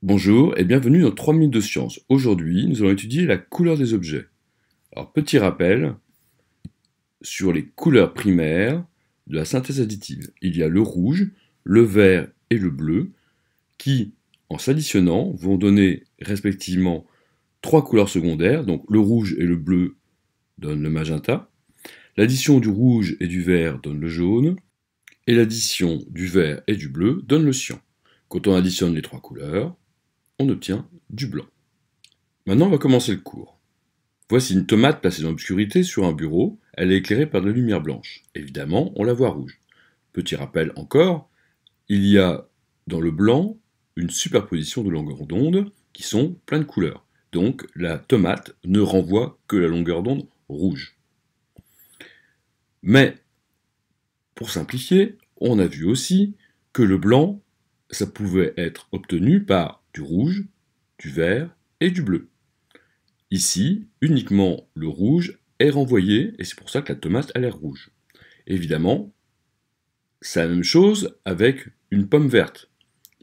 Bonjour et bienvenue dans 3 minutes de science. Aujourd'hui, nous allons étudier la couleur des objets. Alors, petit rappel sur les couleurs primaires de la synthèse additive. Il y a le rouge, le vert et le bleu qui, en s'additionnant, vont donner respectivement 3 couleurs secondaires. Donc le rouge et le bleu donnent le magenta. L'addition du rouge et du vert donne le jaune. Et l'addition du vert et du bleu donne le cyan. Quand on additionne les 3 couleurs, on obtient du blanc. Maintenant, on va commencer le cours. Voici une tomate placée dans l'obscurité sur un bureau. Elle est éclairée par de la lumière blanche. Évidemment, on la voit rouge. Petit rappel encore, il y a dans le blanc une superposition de longueurs d'onde qui sont plein de couleurs. Donc, la tomate ne renvoie que la longueur d'onde rouge. Mais, pour simplifier, on a vu aussi que le blanc, ça pouvait être obtenu par du rouge, du vert et du bleu. Ici, uniquement le rouge est renvoyé, et c'est pour ça que la tomate a l'air rouge. Évidemment, c'est la même chose avec une pomme verte.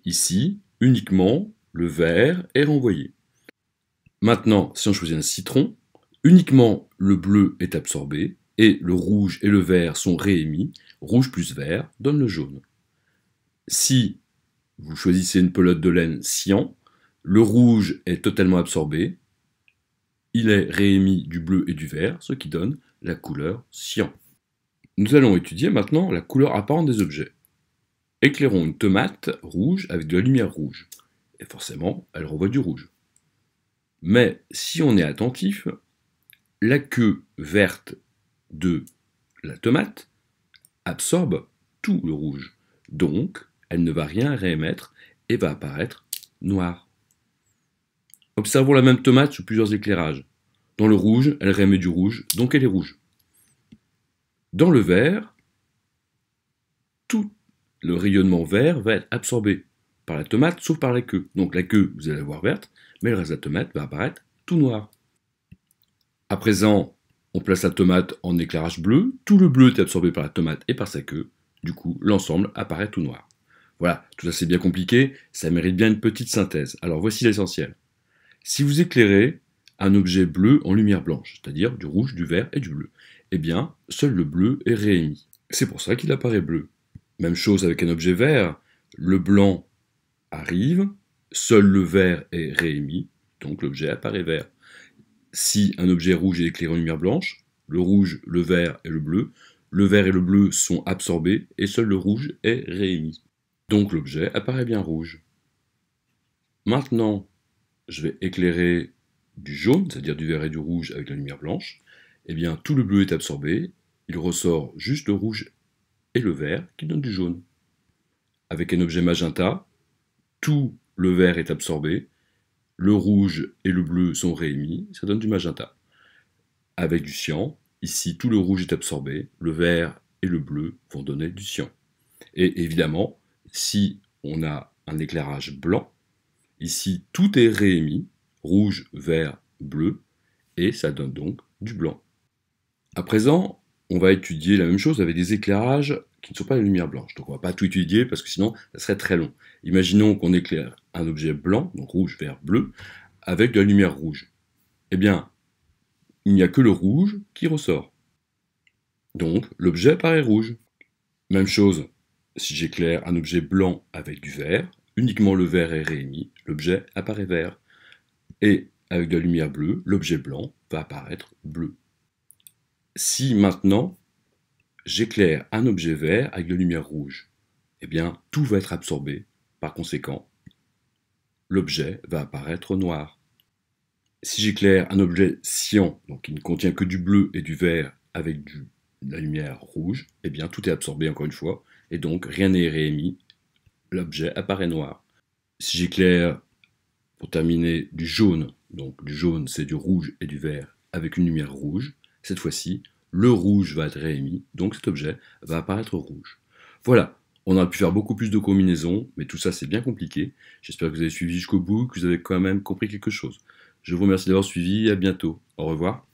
Ici, uniquement le vert est renvoyé. Maintenant, si on choisit un citron, uniquement le bleu est absorbé, et le rouge et le vert sont réémis. Rouge plus vert donne le jaune. Si vous choisissez une pelote de laine cyan, le rouge est totalement absorbé, il est réémis du bleu et du vert, ce qui donne la couleur cyan. Nous allons étudier maintenant la couleur apparente des objets. Éclairons une tomate rouge avec de la lumière rouge, et forcément, elle renvoie du rouge. Mais si on est attentif, la queue verte de la tomate absorbe tout le rouge, donc elle ne va rien réémettre et va apparaître noire. Observons la même tomate sous plusieurs éclairages. Dans le rouge, elle réémet du rouge, donc elle est rouge. Dans le vert, tout le rayonnement vert va être absorbé par la tomate, sauf par la queue. Donc la queue, vous allez la voir verte, mais le reste de la tomate va apparaître tout noir. À présent, on place la tomate en éclairage bleu. Tout le bleu est absorbé par la tomate et par sa queue. Du coup, l'ensemble apparaît tout noir. Voilà, tout ça c'est bien compliqué, ça mérite bien une petite synthèse. Alors voici l'essentiel. Si vous éclairez un objet bleu en lumière blanche, c'est-à-dire du rouge, du vert et du bleu, eh bien, seul le bleu est réémis. C'est pour ça qu'il apparaît bleu. Même chose avec un objet vert, le blanc arrive, seul le vert est réémis, donc l'objet apparaît vert. Si un objet rouge est éclairé en lumière blanche, le rouge, le vert et le vert et le bleu sont absorbés et seul le rouge est réémis. Donc l'objet apparaît bien rouge. Maintenant, je vais éclairer du jaune, c'est-à-dire du vert et du rouge avec la lumière blanche. Eh bien, tout le bleu est absorbé, il ressort juste le rouge et le vert qui donnent du jaune. Avec un objet magenta, tout le vert est absorbé, le rouge et le bleu sont réémis, ça donne du magenta. Avec du cyan, ici tout le rouge est absorbé, le vert et le bleu vont donner du cyan. Et évidemment, si on a un éclairage blanc, ici tout est réémis, rouge, vert, bleu, et ça donne donc du blanc. À présent, on va étudier la même chose avec des éclairages qui ne sont pas la lumière blanche. Donc on ne va pas tout étudier parce que sinon ça serait très long. Imaginons qu'on éclaire un objet blanc, donc rouge, vert, bleu, avec de la lumière rouge. Eh bien, il n'y a que le rouge qui ressort. Donc l'objet paraît rouge. Même chose, si j'éclaire un objet blanc avec du vert, uniquement le vert est réémis, l'objet apparaît vert. Et avec de la lumière bleue, l'objet blanc va apparaître bleu. Si maintenant, j'éclaire un objet vert avec de la lumière rouge, eh bien, tout va être absorbé. Par conséquent, l'objet va apparaître noir. Si j'éclaire un objet cyan, donc qui ne contient que du bleu et du vert avec de la lumière rouge, eh bien, tout est absorbé encore une fois, et donc rien n'est réémis, l'objet apparaît noir. Si j'éclaire, pour terminer, du jaune, donc du jaune c'est du rouge et du vert avec une lumière rouge, cette fois-ci, le rouge va être réémis, donc cet objet va apparaître rouge. Voilà, on aurait pu faire beaucoup plus de combinaisons, mais tout ça c'est bien compliqué. J'espère que vous avez suivi jusqu'au bout, que vous avez quand même compris quelque chose. Je vous remercie d'avoir suivi, à bientôt. Au revoir.